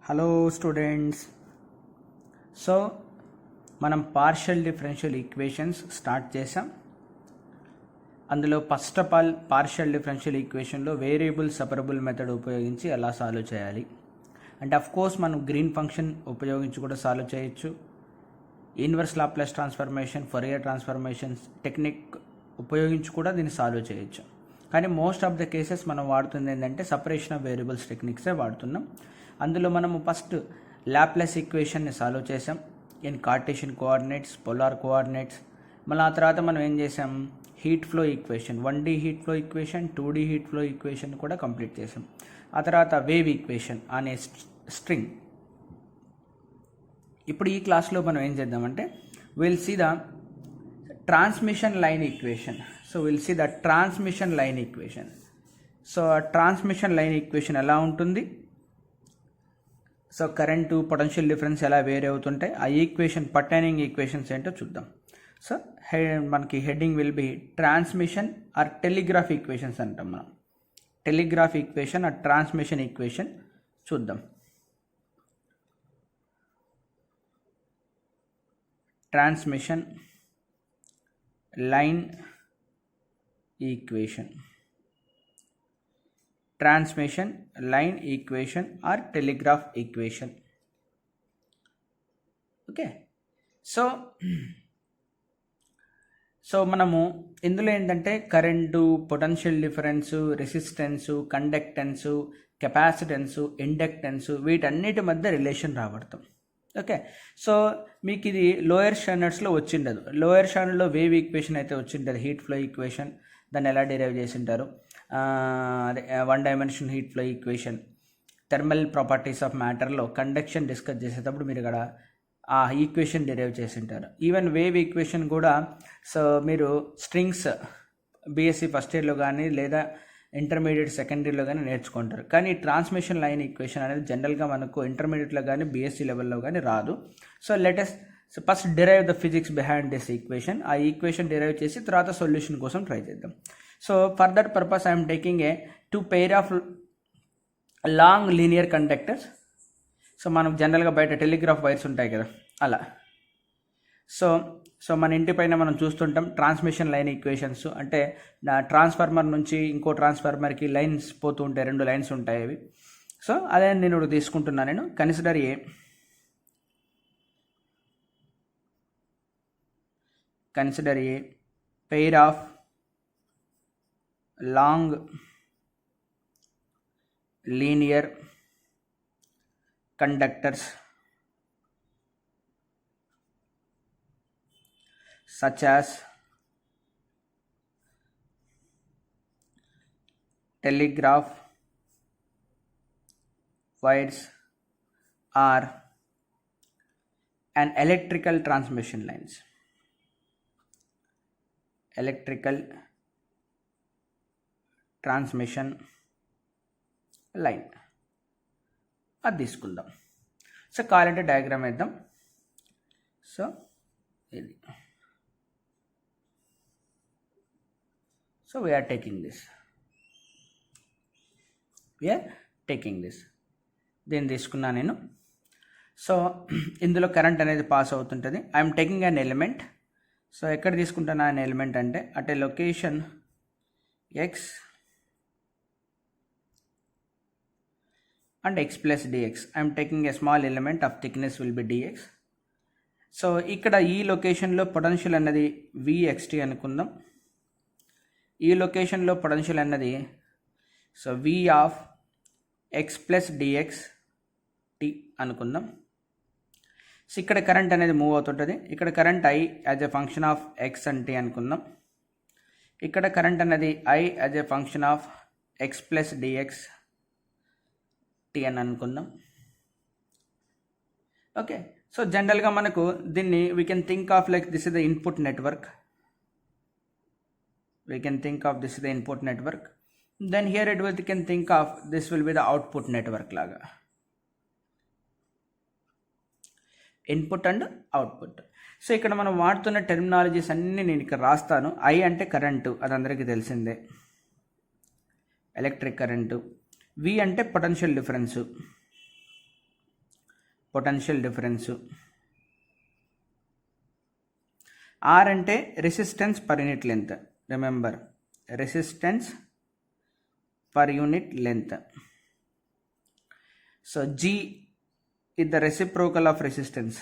Hello students. So మనం partial differential equations start చేసాం. అందులో first of all partial differential ఈక్వేషన్లో వేరియబుల్ సెపరబుల్ మెథడ్ ఉపయోగించి ఎలా సాల్వ్ చేయాలి అంటే అఫ్ కోర్స్ మనం గ్రీన్ ఫంక్షన్ ఉపయోగించి కూడా సాల్వ్ చేయొచ్చు. Inverse Laplace transformation, Fourier transformations technique ఉపయోగించి కూడా దీన్ని సాల్వ్ చేయొచ్చు. కానీ మోస్ట్ ఆఫ్ ద కేసెస్ మనం వాడుతుంది ఏంటంటే సపరేషన్ ఆఫ్ వేరియబుల్స్ టెక్నిక్సే వాడుతున్నాం. అందులో మనము ఫస్ట్ లాప్లేస్ ఈక్వేషన్ని సాల్వ్ చేసాం in Cartesian coordinates, polar coordinates. మళ్ళీ ఆ తర్వాత మనం ఏం చేసాం, heat flow equation, 1D heat flow equation, 2D heat flow equation కూడా కంప్లీట్ చేసాం. ఆ తర్వాత వేవ్ ఈక్వేషన్ అనే స్ట్రింగ్. ఇప్పుడు ఈ క్లాస్లో మనం ఏం చేద్దామంటే will see the transmission line equation. So will see the transmission line equation. So transmission line equation ఎలా ఉంటుంది, సో కరెంటు పొటెన్షియల్ డిఫరెన్స్ ఎలా వేరే అవుతుంటాయి, ఆ ఈక్వేషన్ పర్టైనింగ్ ఈక్వేషన్స్ ఏంటో చూద్దాం. సో మనకి heading will be transmission or telegraph equations అంటాం మనం. Telegraph equation or transmission equation చూద్దాం. Transmission line equation, transmission line equation or telegraph equation. Okay, so మనము ఇందులో ఏంటంటే current, potential difference, resistance, conductance, capacitance, inductance వీటన్నిటి మధ్య relation రాబడతాం. Okay, so మీకు ఇది లోయర్ స్టాండర్డ్స్లో వచ్చిండదు. లోయర్ స్టాండర్డ్లో వేవ్ ఈక్వేషన్ అయితే వచ్చిండదు, హీట్ ఫ్లో ఈక్వేషన్. దాన్ని ఎలా డిరైవ్ చేసింటారు, అదే 1 dimension heat flow equation. Thermal properties of మ్యాటర్లో కండక్షన్ డిస్కస్ చేసేటప్పుడు మీరు ఇక్కడ ఆ ఈక్వేషన్ డిరైవ్ చేసింటారు. ఈవెన్ వేవ్ ఈక్వేషన్ కూడా సో మీరు స్ట్రింగ్స్ బీఎస్సీ ఫస్ట్ ఇయర్లో కానీ లేదా ఇంటర్మీడియట్ సెకండ్ ఇయర్లో కానీ నేర్చుకుంటారు. కానీ ట్రాన్స్మిషన్ లైన్ ఈక్వేషన్ అనేది జనరల్గా మనకు ఇంటర్మీడియట్లో కానీ బీఎస్సీ లెవెల్లో కానీ రాదు. So let us first derive the physics behind this equation. ఆ ఈక్వేషన్ డిరైవ్ చేసి తర్వాత సొల్యూషన్ కోసం ట్రై చేద్దాం. So for that purpose I'm taking a 2 pair of long linear conductors. So మనకు జనరల్గా బయట టెలిగ్రాఫ్ వైర్స్ ఉంటాయి కదా అలా. సో మన ఇంటి పైన మనం చూస్తుంటాం ట్రాన్స్మిషన్ లైన్ ఈక్వేషన్స్ అంటే ట్రాన్స్ఫార్మర్ నుంచి ఇంకో ట్రాన్స్ఫార్మర్కి లైన్స్ పోతూ ఉంటాయి, 2 లైన్స్ ఉంటాయి అవి. సో అదే నేను ఇప్పుడు తీసుకుంటున్నాను. నేను consider A pair of long linear conductors such as telegraph wires or an electrical transmission lines. Electrical transmission line అది తీసుకుందాం. సో కావాలంటే డయాగ్రామ్ వేద్దాం. సో ఇది వీఆర్ టేకింగ్ దిస్ దీన్ని తీసుకున్నా నేను. సో ఇందులో కరెంట్ అనేది పాస్ అవుతుంటుంది. I'm taking an element. So ఎక్కడ తీసుకుంటాను అన్ ఎలిమెంట్ అంటే at a location X and x plus dx. I am taking a small element of thickness will be dx. So ఇక్కడ ఈ లొకేషన్లో పొటెన్షియల్ అన్నది vxt అనుకుందాం. ఈ లొకేషన్లో పొటెన్షియల్ అన్నది so v of x plus dx t అనుకుందాం. సో ఇక్కడ కరెంట్ అనేది మూవ్ అవుతుంటుంది. ఇక్కడ current i as a function of x and t అనుకుందాం. ఇక్కడ కరెంట్ అన్నది i as a function of x plus dx అని అనుకుందాం. ఓకే, సో జనరల్గా మనకు దీన్ని we can think of like this is the input network. Then here it will can think of this will be the output network లాగా, input and output. So ఇక్కడ మనం వాడుతున్న terminologies అన్నీ నేను ఇక్కడ రాస్తాను. ఐ అంటే కరెంటు, అది అందరికీ తెలిసిందే, ఎలక్ట్రిక్ కరెంటు. వి అంటే potential difference, potential difference. R అంటే resistance per unit length. Remember, resistance per unit length. So G is the reciprocal of resistance.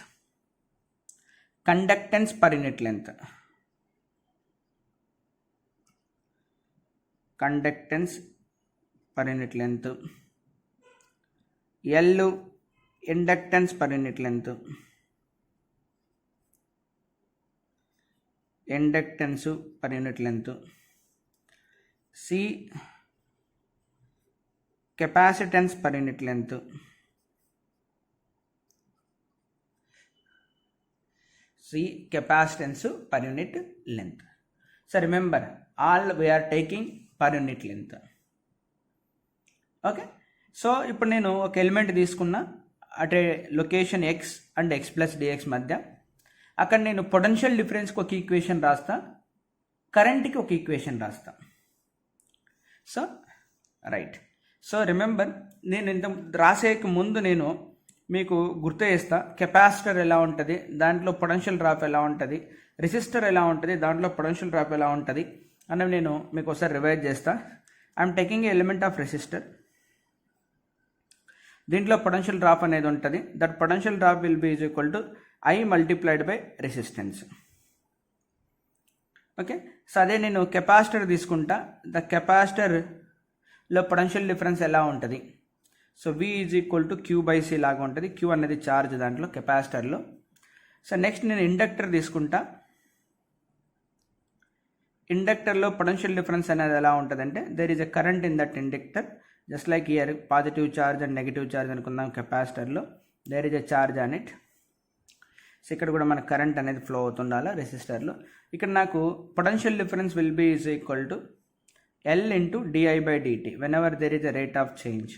Conductance per unit length. Conductance per unit length. L inductance per unit length. Inductance per unit length. C capacitance per unit length. C capacitance per unit length. So remember, all we are taking per unit length. Okay. So ఇప్పుడు నేను ఒక element తీసుకున్నా అటే location x and x plus dx మధ్య. అక్కడ నేను potential డిఫరెన్స్కి ఒక equation రాస్తా, కరెంట్కి ఒక ఈక్వేషన్ రాస్తా. So right. సో రిమెంబర్, నేను ఇంత రాసేకి ముందు నేను మీకు గుర్తు చేస్తా, కెపాసిటర్ ఎలా ఉంటుంది, దాంట్లో పొటెన్షియల్ డ్రాప్ ఎలా ఉంటుంది, రెసిస్టర్ ఎలా ఉంటుంది, దాంట్లో పొటెన్షియల్ డ్రాప్ ఎలా ఉంటుంది అన్నవి నేను మీకు ఒకసారి రివైజ్ చేస్తా. I'm taking A element of resistor. దీంట్లో పొటెన్షియల్ డ్రాప్ అనేది ఉంటుంది. That potential drop will be is equal to I multiplied by resistance. Okay. So అదే నేను కెపాసిటర్ తీసుకుంటా. ద కెపాసిటర్లో పొటెన్షియల్ డిఫరెన్స్ ఎలా ఉంటుంది? So V is equal to Q by C లాగా ఉంటుంది. Q అనేది ఛార్జ్ దాంట్లో కెపాసిటర్లో. సో నెక్స్ట్ నేను ఇండక్టర్ తీసుకుంటా. ఇండక్టర్లో పొటెన్షియల్ డిఫరెన్స్ అనేది ఎలా ఉంటుంది అంటే, there is a current in that inductor, just like here positive charge and negative charge అనుకుందాం. కెపాసిటర్లో there is a charge on it. So ఇక్కడ కూడా మన కరెంట్ అనేది ఫ్లో అవుతుండాలి రెసిస్టర్లో. ఇక్కడ నాకు potential difference will B is equal to L into DI by DT when ever there is a rate of change.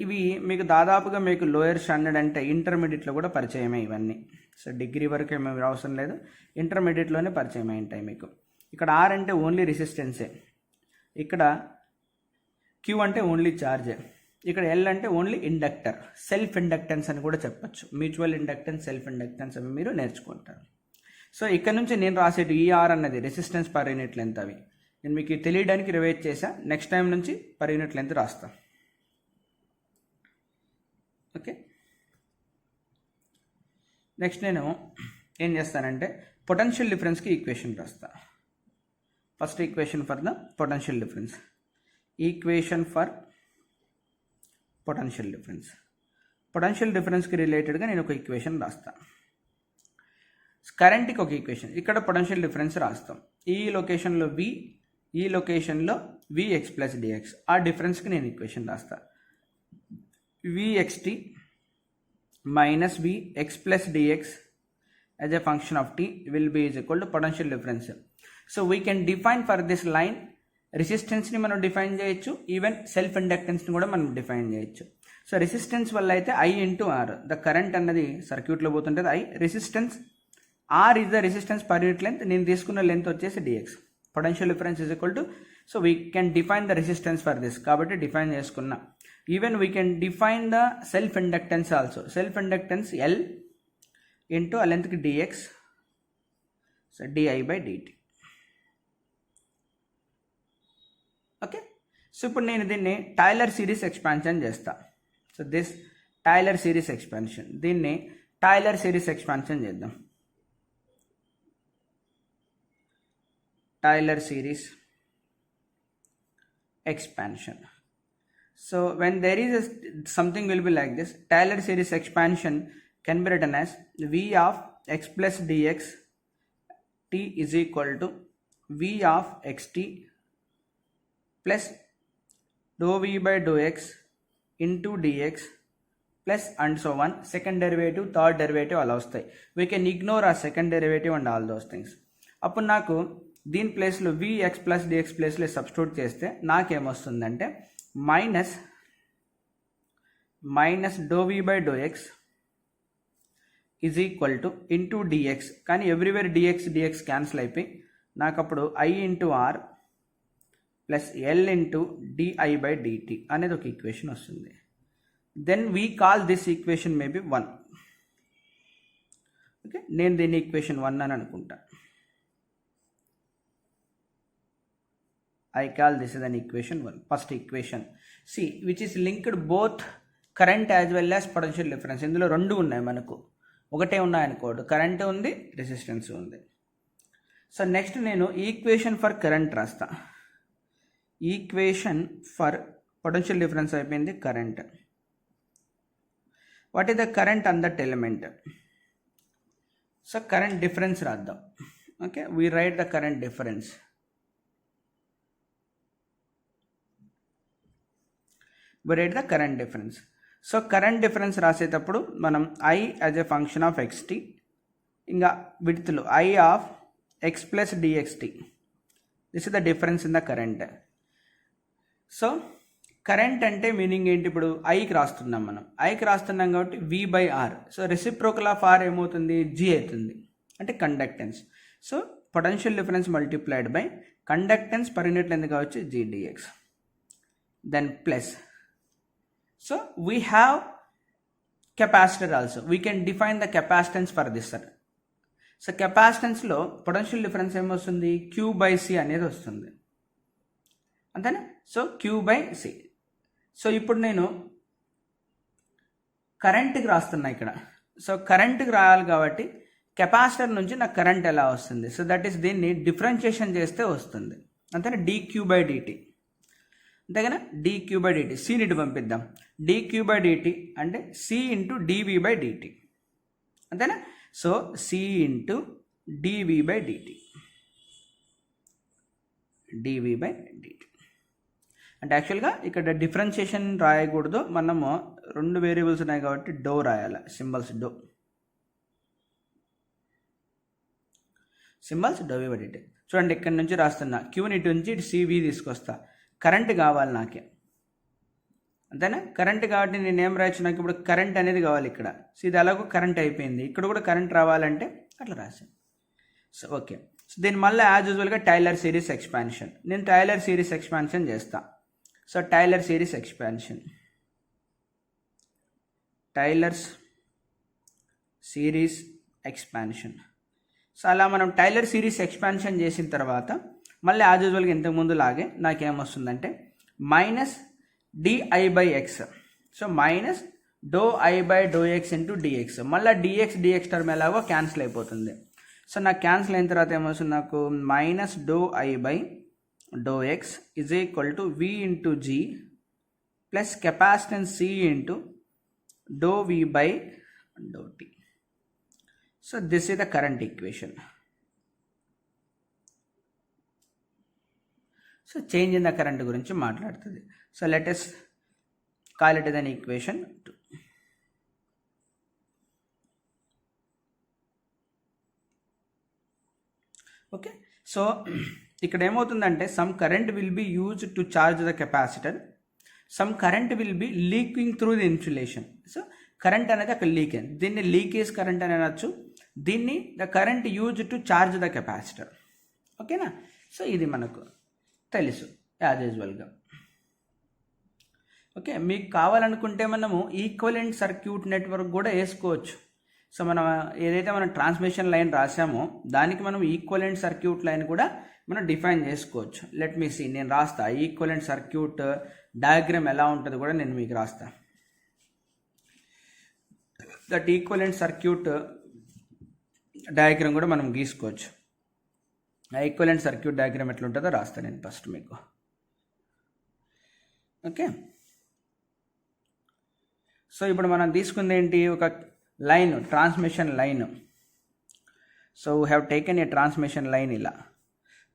ఇవి మీకు దాదాపుగా మీకు లోయర్ స్టాండర్డ్ అంటే ఇంటర్మీడియట్లో కూడా పరిచయమే ఇవన్నీ. సో డిగ్రీ వరకు ఏమీ అవసరం లేదు, ఇంటర్మీడియట్లోనే పరిచయం అయి ఉంటాయి మీకు. ఇక్కడ R అంటే ఓన్లీ రెసిస్టెన్సే, ఇక్కడ Q అంటే ఓన్లీ ఛార్జే, ఇక్కడ L అంటే ఓన్లీ ఇండక్టర్, సెల్ఫ్ ఇండక్టెన్స్ అని కూడా చెప్పచ్చు. మ్యూచువల్ ఇండక్టెన్స్, సెల్ఫ్ ఇండక్టెన్స్ అవి మీరు నేర్చుకుంటారు. సో ఇక్కడ నుంచి నేను రాసేటి ఈ R అన్నది రెసిస్టెన్స్ పర్ యూనిట్ లెంత్. అవి నేను మీకు తెలియడానికి రివైజ్ చేశా. నెక్స్ట్ టైం నుంచి పర్ యూనిట్ లెంత్ రాస్తాను. ఓకే. నెక్స్ట్ నేను ఏం చేస్తానంటే పొటెన్షియల్ డిఫరెన్స్కి ఈక్వేషన్ రాస్తా. First equation for the potential difference. Equation for potential difference. Potential డిఫరెన్స్కి రిలేటెడ్గా నేను ఒక ఈక్వేషన్ రాస్తా. కరెంట్కి ఒక ఈక్వేషన్, ఇక్కడ పొటెన్షియల్ డిఫరెన్స్ రాస్తాం. ఈ లొకేషన్లో V, ఈ లొకేషన్లో Vx ప్లస్ డిఎక్స్. ఆ డిఫరెన్స్కి నేను ఈక్వేషన్ రాస్తా. Vxt minus Vx plus dx as a function of t will be is equal to potential difference. So we can define for this line resistance ni మనం define చేయొచ్చు, even self inductance ని కూడా మనం define చేయొచ్చు. So resistance వల్ల అయితే I into R, the current అన్నది సర్క్యూట్లో పోతుంటుంది. I resistance, R is the resistance per unit length, నేను తీసుకున్న లెంత్ వచ్చేసి dx. Potential difference is equal to, so we can define the resistance for this, కాబట్టి define చేసుకున్నా. Even we can define the self inductance also. Self inductance L into a length dx, so di by dt. Okay. So ఇప్పుడు నేను దీన్ని Taylor series expansion చేస్తా. So this Taylor series expansion, దీన్ని Taylor series expansion చేద్దాం. Taylor series expansion. So when there is something will be like this, Taylor series expansion can be written as V of x plus dx t is equal to V of xt plus dou v by dou x into dx plus and so on. Second derivative, third derivative అలా వస్తాయి. We can ignore a second derivative and all those things. అప్పుడు నాకు దీని ప్లేస్లో Vx plus dx ప్లేస్లో substitute చేస్తే నాకేమొస్తుందంటే minus do V by do X is equal to into DX. కానీ ఎవ్రీవేర్ డిఎక్స్ క్యాన్సిల్ అయిపోయి నాకు అప్పుడు I into R plus L into DI by DT అనేది ఒక ఈక్వేషన్ వస్తుంది. Then we call this equation maybe 1. Okay, నేను దీన్ని equation 1 అని అనుకుంటా. I call this as an equation 1, first equation. See, which is linked both current as well as potential difference. ఇందులో రెండు ఉన్నాయి మనకు, ఒకటే ఉన్నాయనుకోడు, కరెంట్ ఉంది, రెసిస్టెన్స్ ఉంది. సో నెక్స్ట్ నేను ఈక్వేషన్ ఫర్ కరెంట్ రాస్తా. ఈక్వేషన్ ఫర్ పొటెన్షియల్ డిఫరెన్స్ అయిపోయింది, current. What is the current on that element? So current difference రాద్దాం. Okay, we write the current difference. we write the current difference. So current difference రాసేటప్పుడు మనం I as a function of xt, ఇంకా విడ్త్లో I of x plus dxt. This is the difference in the current. So current అంటే meaning ఏంటి? ఇప్పుడు ఐకి రాస్తున్నాం, మనం ఐకి రాస్తున్నాం కాబట్టి v/r. So reciprocal of r ఏమవుతుంది? g అవుతుంది, అంటే conductance. So potential difference multiplied by conductance per unit length కావచ్చు g dx. Then plus, so we have capacitor also. We can define the capacitance for this, sir. So కెపాసిటెన్స్లో potential difference ఏమొస్తుంది? q/c అనేది వస్తుంది, అంతేనా? So q/c. So ఇప్పుడు నేను కరెంట్కి రాస్తున్నా ఇక్కడ. సో కరెంట్కి రాయాలి కాబట్టి కెపాసిటర్ నుంచి నాకు కరెంట్ ఎలా వస్తుంది? సో దట్ ఈస్ దీన్ని డిఫరెన్షియేషన్ చేస్తే వస్తుంది, అంతేనా? dq/dt, అంతేగానే dq/dt. సిని ఇటు పంపిద్దాం. dq/dt అంటే c ఇంటూ dv/dt, అంతేనా? So c into dv/dt, dv/dt. అంటే యాక్చువల్గా ఇక్కడ డిఫరెన్షియేషన్ రాయకూడదు, మనము రెండు వేరియబుల్స్ ఉన్నాయి కాబట్టి డో రాయాలి, సింబల్స్ డో, సింబల్స్ dv/dt. చూడండి, ఇక్కడ నుంచి రాస్తున్నా, క్యూని ఇటు నుంచి ఇటు cv తీసుకొస్తా. కరెంట్ కావాలి నాకే, అంతేనా? కరెంట్ కాబట్టి నేను ఏం రాయొచ్చు? నాకు ఇప్పుడు కరెంట్ అనేది కావాలి ఇక్కడ. సో ఇది అలాగో కరెంట్ అయిపోయింది, ఇక్కడ కూడా కరెంట్ రావాలంటే అట్లా రాశాను. సో ఓకే, సో దీని మళ్ళీ యాజ్ యూజువల్గా టైలర్ సిరీస్ ఎక్స్పాన్షన్. నేను టైలర్ సిరీస్ ఎక్స్పాన్షన్ చేస్తా. So Taylor series expansion, Taylor's series expansion. So అలా మనం టైలర్ సిరీస్ ఎక్స్పాన్షన్ చేసిన తర్వాత మళ్ళీ యాజ్ యూజువల్గా ఇంతకుముందు లాగే నాకేమొస్తుందంటే minus di/x. So minus ∂I/∂x into dx. మళ్ళీ dx టర్మ్ ఎలాగో క్యాన్సిల్ అయిపోతుంది. సో నాకు క్యాన్సిల్ అయిన తర్వాత ఏమొస్తుంది? నాకు minus ∂I/∂x is equal to v into g plus capacitance c into ∂V/∂t. So this is the current equation. So change in the current గురించి మాట్లాడుతుంది. So let us call it an equation 2. Okay, so ఇక్కడ ఏమవుతుందంటే some current will be used to charge the capacitor, some current will B leaking through the insulation. So current అనేది అక్కడ leak అయింది, దీన్ని leakage current అని అనొచ్చు, దీన్ని the current used to charge the capacitor. ఓకేనా? సో ఇది మనకు తెలుసు యాజ్ యూజువల్గా. ఓకే, మీకు కావాలనుకుంటే మనము ఈక్వలెంట్ సర్క్యూట్ నెట్వర్క్ కూడా వేసుకోవచ్చు. సో మనం ఏదైతే మనం ట్రాన్స్మిషన్ లైన్ రాసామో దానికి మనం ఈక్వలెంట్ సర్క్యూట్ లైన్ కూడా మనం డిఫైన్ చేసుకోవచ్చు. లెట్ మీ సీ, నేను రాస్తా ఈక్వలెంట్ సర్క్యూట్ డయాగ్రామ్ ఎలా ఉంటుంది కూడా నేను మీకు రాస్తా. దట్ ఈక్వలెంట్ సర్క్యూట్ డయాగ్రామ్ కూడా మనం గీసుకోవచ్చు. ఆ ఈక్వలెంట్ సర్క్యూట్ డయాగ్రామ్ ఎట్లా ఉంటుందో రాస్తాను నేను ఫస్ట్ మీకు. ఓకే, సో ఇప్పుడు మనం తీసుకుంది ఏంటి? ఒక line, transmission line. So we have taken a transmission line. ఇలా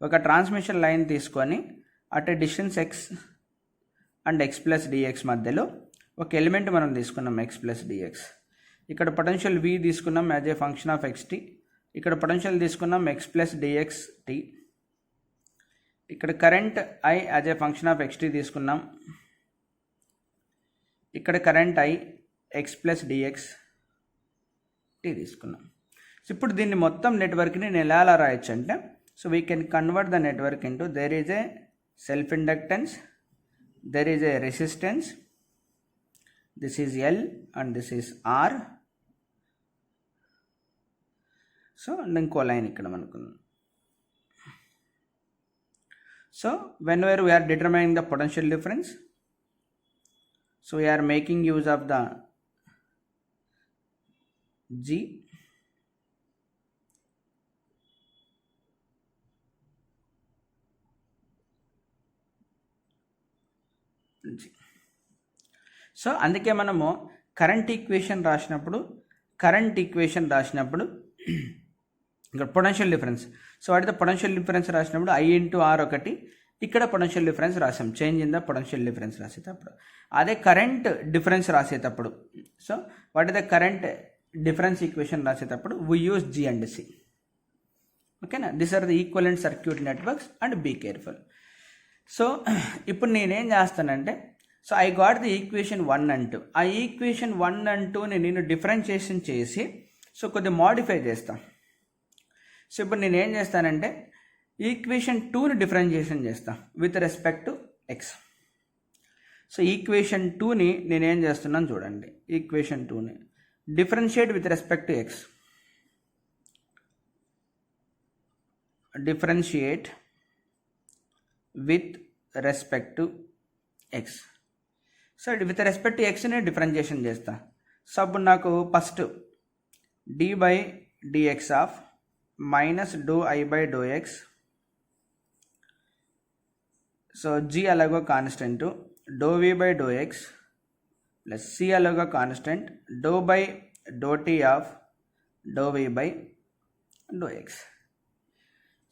ఒక ట్రాన్స్మిషన్ లైన్ తీసుకొని at a distance x and x plus dx మధ్యలో ఒక ఎలిమెంట్ మనం తీసుకున్నాం x ప్లస్ dx. ఇక్కడ పొటెన్షియల్ v తీసుకున్నాం as a function of xt. ఇక్కడ పొటెన్షియల్ తీసుకున్నాం x ప్లస్ dxt. ఇక్కడ current I as a function of xt తీసుకున్నాం. ఇక్కడ current I x plus dx t తీసుకున్నాం. సో ఇప్పుడు దీన్ని మొత్తం నెట్వర్క్ని నేను ఎలా రాయొచ్చు అంటే, so we can convert the network into there is a self inductance, there is a resistance, this is L and this is R. So ఇంకో line ఇక్కడ మనకు. So whenever we are determining the potential difference, so we are making use of the G. So అందుకే మనము current equation రాసినప్పుడు ఇక్కడ potential difference, so what is the potential difference రాసినప్పుడు I into R ఒకటి, ఇక్కడ potential difference రాసాం, change in the potential difference రాసేటప్పుడు. అదే కరెంట్ డిఫరెన్స్ రాసేటప్పుడు, so what is the current difference equation రాసేటప్పుడు we use G and C. ఓకేనా, this are the equivalent circuit networks and be careful. So ఇప్పుడు నేనేం చేస్తానంటే, so I got the equation 1 and 2. ఆ equation 1 and 2ని నేను differentiation చేసి so కొద్దిగా మోడిఫై చేస్తాను. సో ఇప్పుడు నేను ఏం చేస్తానంటే ఈక్వేషన్ 2ని డిఫరెన్షియేషన్ చేస్తాను with respect to X. So equation 2ని నేనేం చేస్తున్నాను చూడండి, ఈక్వేషన్ 2ని differentiate with respect to X, differentiate with respect to X. So with respect to ఎక్స్ని డిఫరెన్షియేషన్ చేస్తా. సో అప్పుడు నాకు first dy by dx of minus do I by do X, so g అలాగో constant, do V by do X plus c అలాగో constant, do by do T of do V by do X.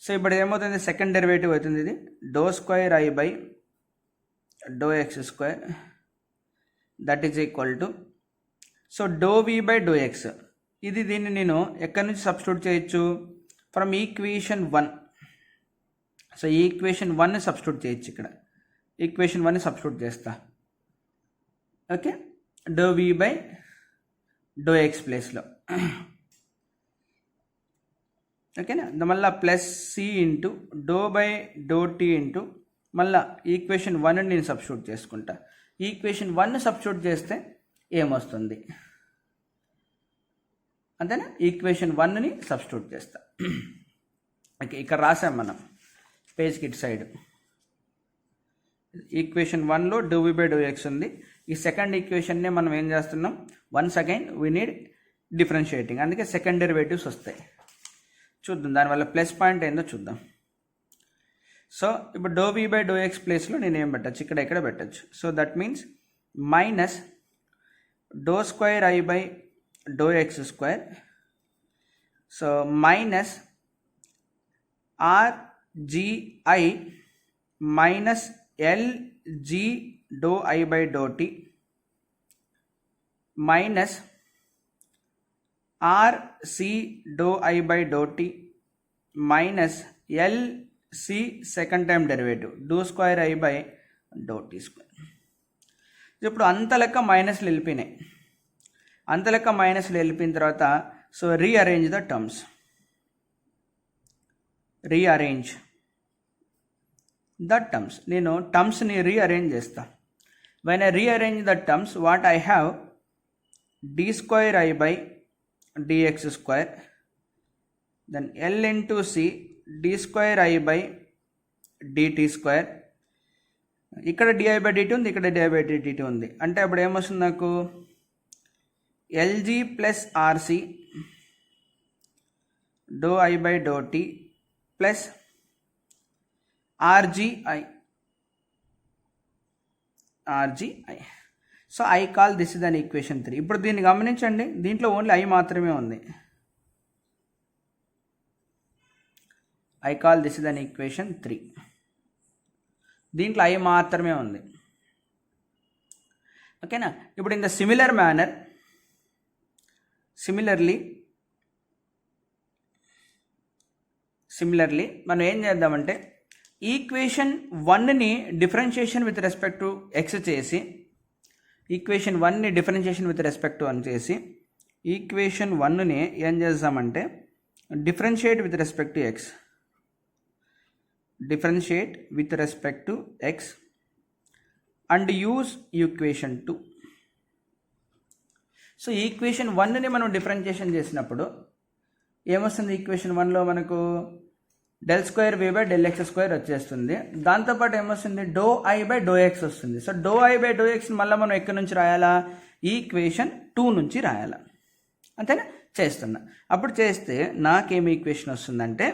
So ఇప్పుడు ఏమవుతుంది, second derivative అవుతుంది ఇది, do square I by do X square that is equal to, so do V by do x, ఇది దీన్ని నేను ఎక్కడి నుంచి substitute చేయొచ్చు, ఫ్రమ్ ఈక్వేషన్ 1. సో ఈ ఈక్వేషన్ 1ని సబ్స్టిట్యూట్ చేయొచ్చు, ఇక్కడ ఈక్వేషన్ 1ని సబ్స్టిట్యూట్ చేస్తా. Okay, do V by do X ప్లేస్లో, ఓకేనా, మళ్ళీ plus C into do by do t into మళ్ళీ ఈక్వేషన్ 1ని నేను సబ్స్టిట్యూట్ చేసుకుంటా. ఈక్వేషన్ 1ని సబ్స్టిట్యూట్ చేస్తే ఏమొస్తుంది అంతేనా, ఈక్వేషన్ 1ని సబ్స్టిట్యూట్ చేస్తా. ఓకే, ఇక్కడ రాసాం మనం పేజ్కి ఇటు సైడ్, ఈక్వేషన్ 1లో do V by do X ఉంది. ఈ సెకండ్ ఈక్వేషన్నే మనం ఏం చేస్తున్నాం, once again we need differentiating, అందుకే సెకండ్ డెరివేటివ్స్ వస్తాయి. చూద్దాం దానివల్ల ప్లస్ పాయింట్ ఏందో చూద్దాం. సో ఇప్పుడు do V by do X ప్లేస్లో నేను ఏం పెట్టచ్చు, ఇక్కడ పెట్టచ్చు. So that means minus do square I by do X square, so minus RGI minus LG do I by do tea minus RC do I by do tea minus LC second time derivative do square I by do t square. ఇప్పుడు అంత లెక్క మైనస్లు వెళ్ళిపోయినాయి, అంత లెక్క మైనస్లు వెళ్ళిపోయిన తర్వాత so rearrange the terms, rearrange the terms, నేను టర్మ్స్ని రీఅరేంజ్ చేస్తా. When I rearrange the terms what I have, d square I by dx square, then L into C d square I by dt square, ఇక్కడ dI by dt ఉంది, ఇక్కడ dI by dt ఉంది, అంటే అప్పుడు ఏమొస్తుంది నాకు, LG plus RC do I by do t plus RGI. So I call this is an equation 3. ఇప్పుడు దీన్ని గమనించండి, దీంట్లో ఓన్లీ ఐ మాత్రమే ఉంది. I call this is an equation 3, దీంట్లో ఐ మాత్రమే ఉంది. ఓకేనా, ఇప్పుడు in the similar manner, similarly మనం ఏం చేద్దామంటే ఈక్వేషన్ 1ని differentiation with respect to x చేసి, ఈక్వేషన్ 1ని డిఫరెన్షియేషన్ విత్ రెస్పెక్ట్ టు అని చేసి, ఈక్వేషన్ 1ని ఏం చేద్దామంటే differentiate with respect to X, differentiate with respect to X and use equation 2. So equation 1ని మనం డిఫరెన్షియేషన్ చేసినప్పుడు ఏమొస్తుంది? ఈక్వేషన్ 1లో మనకు ∇2v/∇x² వచ్చేస్తుంది. దాంతోపాటు ఏమొస్తుంది? ∂i/∂x వస్తుంది. సో ∂i/∂xని మళ్ళీ మనం ఎక్కడి నుంచి రాయాలా? ఈక్వేషన్ 2 నుంచి రాయాలా. అంతేనా? చేస్తున్నా. అప్పుడు చేస్తే నాకేమి ఈక్వేషన్ వస్తుందంటే,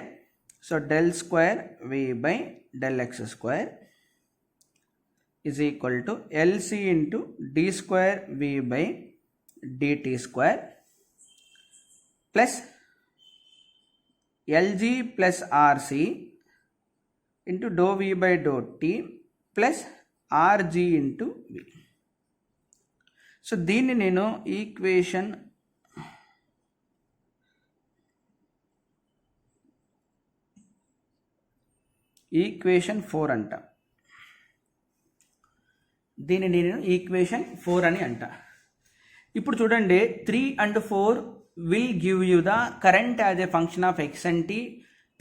so ∇2v/∇x² is equal to LC into d2v/dt² plus LG plus RC into ∂v/∂t plus RG into v. So దీన్ని నేను ఈక్వేషన్ ఈక్వేషన్ 4 అంట. దీన్ని నేను ఈక్వేషన్ 4 అని అంట. ఇప్పుడు చూడండి, 3 and 4 will give you the current as a function of x and t,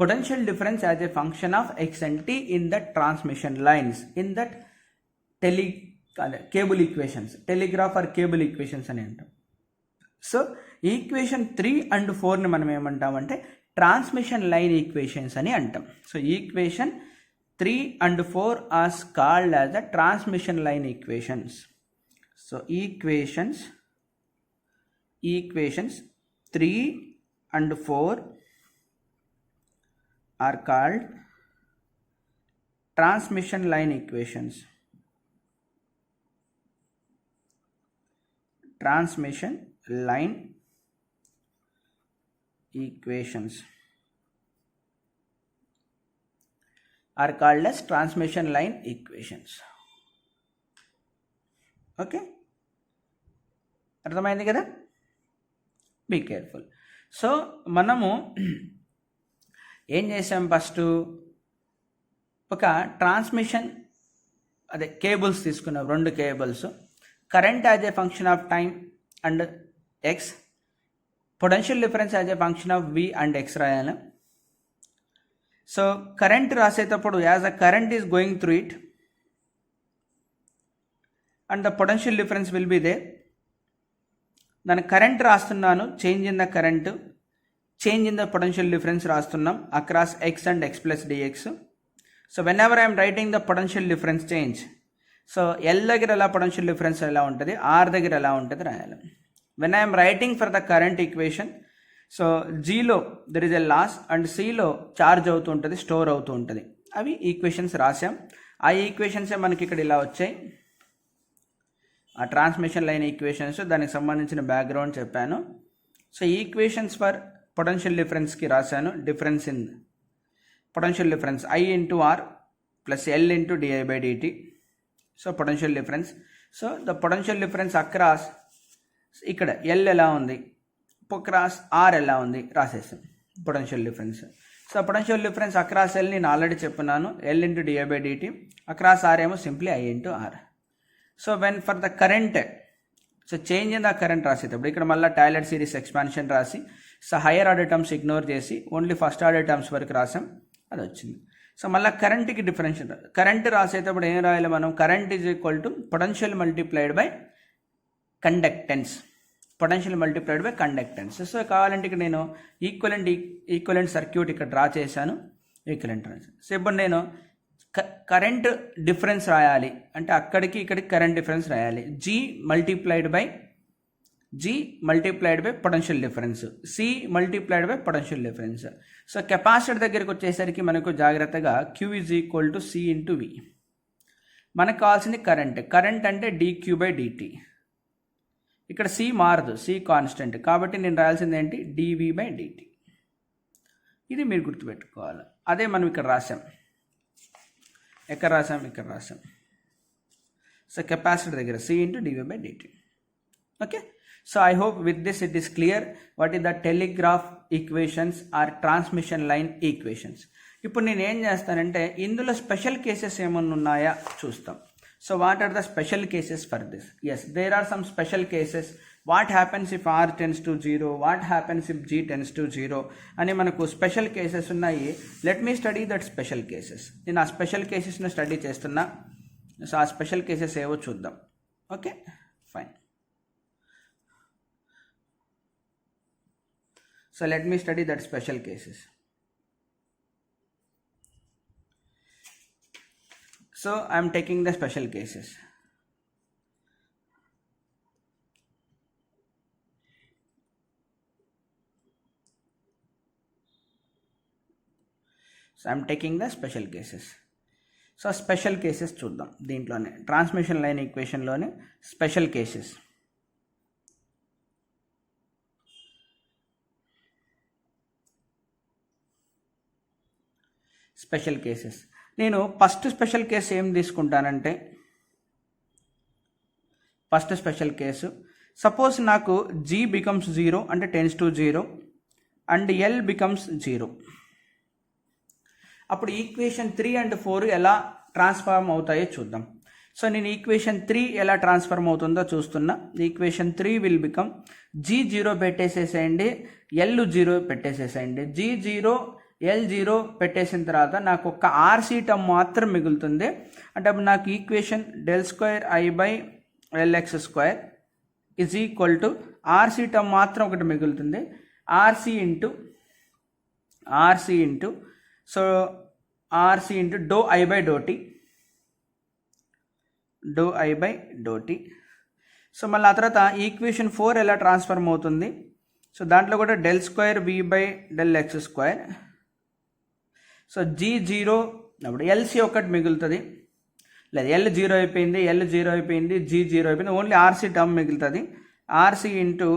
potential difference as a function of x and t in the transmission lines, in that cable equations, telegraph or cable equations అని అంటాం. So equation 3 and 4ని మనం ఏమంటామంటే transmission line equations అని అంటాం. So equation 3 and 4 are called as the transmission line equations. So equations 3 and 4 are called transmission line equations. Transmission line equations are called as transmission line equations. Okay, అర్థమైంది కదా? Be careful. So మనము ఏం చేసాం? First ఒక transmission cables తీసుకున్నాం, 2 cables. Current as a function of time and X, potential difference as a function of V and X రాయాలి. So current రాసేటప్పుడు as a current is going through it and the potential difference will be there. దాని current రాస్తున్నాను, change in the current, change in the potential difference రాస్తున్నాం across X and X plus DX. So whenever I'm writing the potential difference change, so L దగ్గర ఎలా potential difference ఎలా ఉంటుంది, are దగ్గర ఎలా ఉంటుంది రాయాలి. When I'm writing for the current equation, so జీలో there is a loss and సిలో చార్జ్ అవుతూ ఉంటుంది, స్టోర్ అవుతూ ఉంటుంది. అవి ఈక్వేషన్స్ రాసాం. ఆ ఈక్వేషన్సే మనకి ఇక్కడ ఇలా వచ్చాయి, ఆ ట్రాన్స్మిషన్ లైన్ ఈక్వేషన్స్. దానికి సంబంధించిన బ్యాక్గ్రౌండ్ చెప్పాను. సో ఈక్వేషన్స్ ఫర్ పొటెన్షియల్ డిఫరెన్స్కి రాశాను. Difference in potential difference I into R plus L into di/dt. So potential difference. So the potential difference across ఇక్కడ ఎల్ ఎలా ఉంది, అక్రాస్ ఆర్ ఎలా ఉంది రాసేసాం potential difference. So potential difference across L నేను already చెప్పున్నాను, L into di/dt. Across R ఏమో simply I into R. So when for the current, so change in the current రాసేటప్పుడు ఇక్కడ మళ్ళీ టైలర్ సిరీస్ ఎక్స్పాన్షన్ రాసి, so higher order terms ignore చేసి only first order terms వరకు రాసాం, అది వచ్చింది. సో మళ్ళీ కరెంట్కి డిఫరెన్షియల్, కరెంట్ రాసేటప్పుడు ఏం రాయాలి మనం? Current is equal to potential multiplied by conductance, potential multiplied by conductance. So కావాలంటే ఇక్కడ నేను ఈక్వలెంట్ సర్క్యూట్ ఇక్కడ డ్రా చేశాను, ఈక్వలెంట్. సో ఇప్పుడు నేను కరెంట్ డిఫరెన్స్ రాయాలి అంటే అక్కడికి ఇక్కడికి కరెంట్ డిఫరెన్స్ రాయాలి. G multiplied by potential difference, C multiplied by potential difference. So capacitor దగ్గరికి వచ్చేసరికి మనకు జాగ్రత్తగా Q is equal to C into V. మనకు కావాల్సింది కరెంట్ అంటే dQ/dt. ఇక్కడ C మారదు, C కాన్స్టెంట్, కాబట్టి నేను రాయాల్సింది ఏంటి? dV/dt. ఇది మీరు గుర్తుపెట్టుకోవాలి. అదే మనం ఇక్కడ రాసాం. ఎక్కడ రాసాం? ఇక్కడ రాసాం. సో కెపాసిటర్ దగ్గర C into dV/dt. Okay. So I hope with this it is clear what is the telegraph equations or transmission line equations. ఇప్పుడు నేను ఏం చేస్తానంటే ఇందులో స్పెషల్ కేసెస్ ఏమన్నా ఉన్నాయా చూస్తాం. So what are the special cases for this? Yes, there are some special cases. What happens if R tends to 0, what happens if G tends to 0 అని మనకు స్పెషల్ కేసెస్ ఉన్నాయి. Let me study that special cases. నేను ఆ special కేసెస్ని study చేస్తున్నా. సో ఆ special cases ఏవో చూద్దాం. Okay, fine. So let me study that special cases. So I am taking the special cases. So I am taking the special cases. So special cases చూద్దాం. దీంట్లోనే ట్రాన్స్మిషన్ లైన్ ఈక్వేషన్లోనే special cases. Special cases నేను first special case ఏం తీసుకుంటానంటే, first special case suppose నాకు G becomes 0 అంటే tends to 0 and L becomes 0. అప్పుడు equation 3 and 4 ఎలా ట్రాన్స్ఫార్మ్ అవుతాయో చూద్దాం. సో నేను ఈక్వేషన్ 3 ఎలా ట్రాన్స్ఫార్మ్ అవుతుందో చూస్తున్నా. Equation 3 will become G0 పెట్టేసేసేయండి, L0 పెట్టేసేసేయండి. G0 L0 పెట్టేసిన తర్వాత నాకు ఒక ఆర్సీ టర్మ్ మాత్రం మిగులుతుంది. అంటే అప్పుడు నాకు equation ∇2I/LX² is equal to RC term మాత్రం ఒకటి మిగులుతుంది. RC into so RC into ∂I/∂t. So మళ్ళీ ఆ తర్వాత ఈక్వేషన్ 4 ఎలా ట్రాన్స్ఫార్మ్ అవుతుంది. సో దాంట్లో కూడా ∇2V/∇x². సో G0 అప్పుడు LC ఒకటి మిగులుతుంది, లేదు L0 అయిపోయింది, G0 అయిపోయింది, ఓన్లీ RC టర్మ్ మిగులుతుంది. RC ఇంటూ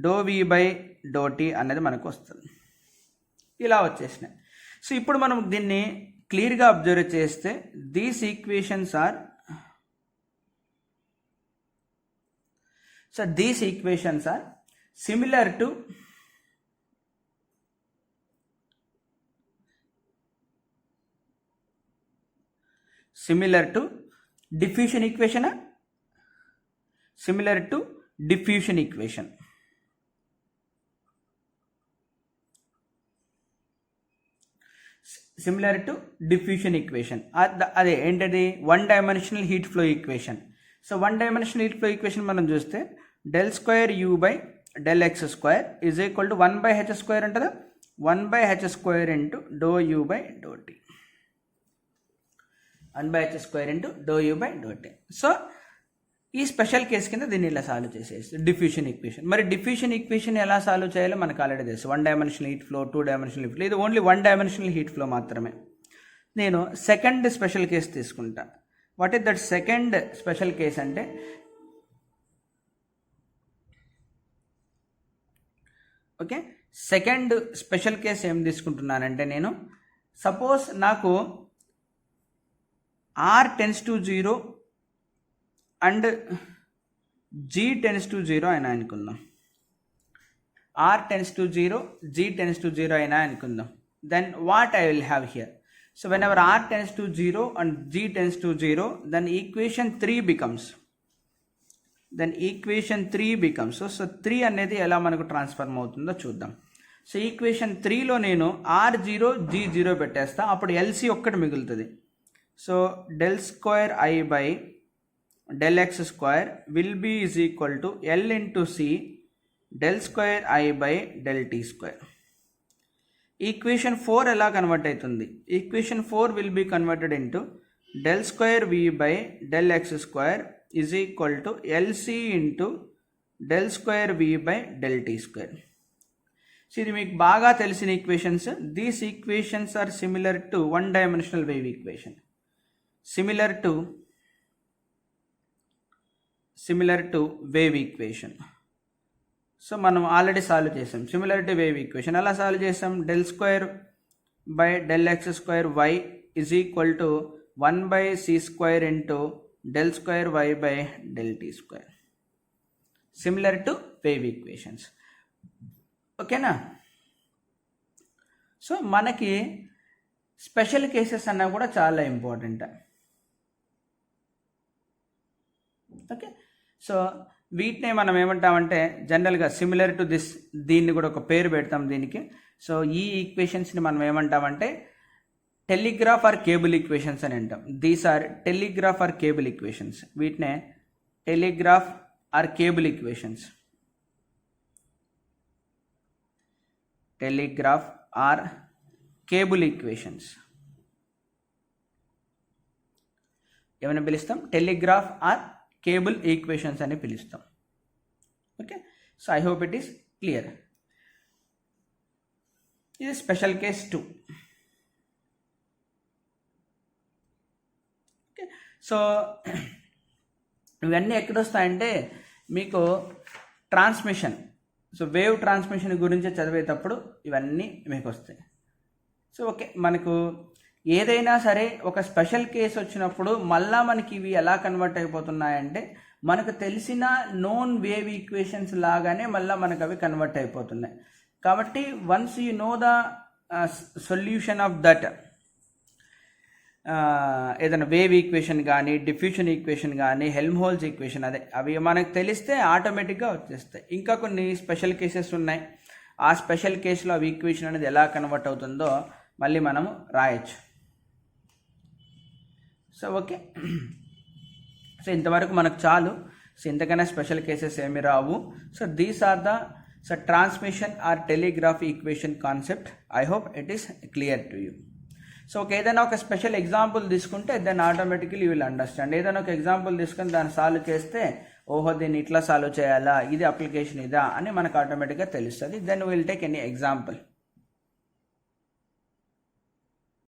∂V/∂t అనేది మనకు వస్తుంది. ఇలా వచ్చేసినాయి. సో ఇప్పుడు మనం దీన్ని క్లియర్గా అబ్జర్వ్ చేస్తే these equations are similar to diffusion equation. Similar to diffusion equation. Similar to diffusion equation. అదే ఏంటది, 1 dimensional heat flow equation. So 1 dimensional heat flow equation మనం చూస్తే ∇2U/∇x² is equal to 1/h² ఉంటుందా, 1/h² into ∂U/∂t. 1/h² into ∂U/∂t. So ఈ special case కింద దీన్ని ఇలా solve చేసేసి డిఫ్యూషన్ ఈక్వేషన్. మరి డిఫ్యూషన్ ఈక్వేషన్ ఎలా సాల్వ్ చేయాలో మనకు ఆల్రెడీ తెలుసు. 1 dimensional heat flow, 2 dimensional heat flow. ఇది ఓన్లీ 1 డైమెన్షనల్ హీట్ ఫ్లో మాత్రమే. నేను సెకండ్ స్పెషల్ కేసు తీసుకుంటా. What is that second special case అంటే, ఓకే, సెకండ్ స్పెషల్ కేసు ఏం తీసుకుంటున్నానంటే నేను సపోజ్ నాకు R → 0 అండ్ G → 0 అయినా అనుకుందాం. R → 0, G → 0 అయినా అనుకుందాం. Then what I will have here. So whenever R → 0 and G → 0, then equation 3 becomes. So 3 అనేది ఎలా మనకు ట్రాన్స్ఫార్మ్ అవుతుందో చూద్దాం. సో ఈక్వేషన్ 3లో నేను R0, G0 పెట్టేస్తా. అప్పుడు LC ఒక్కటి మిగులుతుంది. So ∇2I/∇x² will be is equal to L into C ∇2I/∇t². Equation 4 ఎలా కన్వర్ట్ అవుతుంది. Equation 4 will be converted into ∇2V/∇x² is equal to LC into ∇2V/∇t². So ఇది మీకు బాగా తెలిసిన equations. These equations are similar to 1 dimensional wave equation. Similar to wave equation. So మనం already solve చేసాం. Similar to wave equation ఎలా solve చేసాం. ∇2/∇x²y is equal to 1/c² into ∇2y/∇t². Similar to wave equations. ఓకేనా. So మనకి special cases అన్నా కూడా చాలా important. Okay. So వీటినే మనం ఏమంటామంటే జనరల్గా సిమిలర్ టు దిస్, దీన్ని కూడా ఒక పేరు పెడతాం దీనికి. సో ఈ ఈక్వేషన్స్ని మనం ఏమంటామంటే టెలిగ్రాఫ్ ఆర్ కేబుల్ ఈక్వేషన్స్ అని అంటాం. These are telegraph or cable equations. వీటినే telegraph or cable equations. Telegraph or cable equations. ఏమైనా పిలుస్తాం? టెలిగ్రాఫ్ ఆర్ కేబుల్ ఈక్వేషన్స్ అని పిలుస్తాం. Okay, so I hope it is clear. ఇది స్పెషల్ కేస్ 2. ఓకే, సో ఇవన్నీ ఎక్కడొస్తాయంటే మీకు ట్రాన్స్మిషన్, సో వేవ్ ట్రాన్స్మిషన్ గురించి చదివేటప్పుడు ఇవన్నీ మీకు వస్తాయి. సో ఓకే, మనకు ఏదైనా సరే ఒక స్పెషల్ కేసు వచ్చినప్పుడు మళ్ళా మనకి ఇవి ఎలా కన్వర్ట్ అయిపోతున్నాయంటే మనకు తెలిసిన నోన్ వేవ్ ఈక్వేషన్స్ లాగానే మళ్ళీ మనకు అవి కన్వర్ట్ అయిపోతున్నాయి. కాబట్టి once you know the solution of that ఏదైనా వేవ్ ఈక్వేషన్ కానీ, డిఫ్యూషన్ ఈక్వేషన్ కానీ, హెల్మ్హోల్ట్జ్ ఈక్వేషన్, అవి మనకు తెలిస్తే ఆటోమేటిక్గా వచ్చేస్తాయి. ఇంకా కొన్ని స్పెషల్ కేసెస్ ఉన్నాయి. ఆ స్పెషల్ కేసులో అవి ఈక్వేషన్ అనేది ఎలా కన్వర్ట్ అవుతుందో మళ్ళీ మనము రాయొచ్చు. సో ఓకే, సో ఇంతవరకు మనకు చాలు. సో ఇంతకన్నా స్పెషల్ కేసెస్ ఏమి రావు. So these are the transmission or telegraph equation concept. I hope it is clear to you. So ఏదైనా ఒక స్పెషల్ ఎగ్జాంపుల్ తీసుకుంటే then automatically you will understand. ఏదైనా ఒక ఎగ్జాంపుల్ తీసుకొని దాన్ని సాల్వ్ చేస్తే ఓహో దీన్ని ఇట్లా సాల్వ్ చేయాలా, ఇది అప్లికేషన్ ఇదా అని మనకు ఆటోమేటిక్గా తెలుస్తుంది. Then will take any example.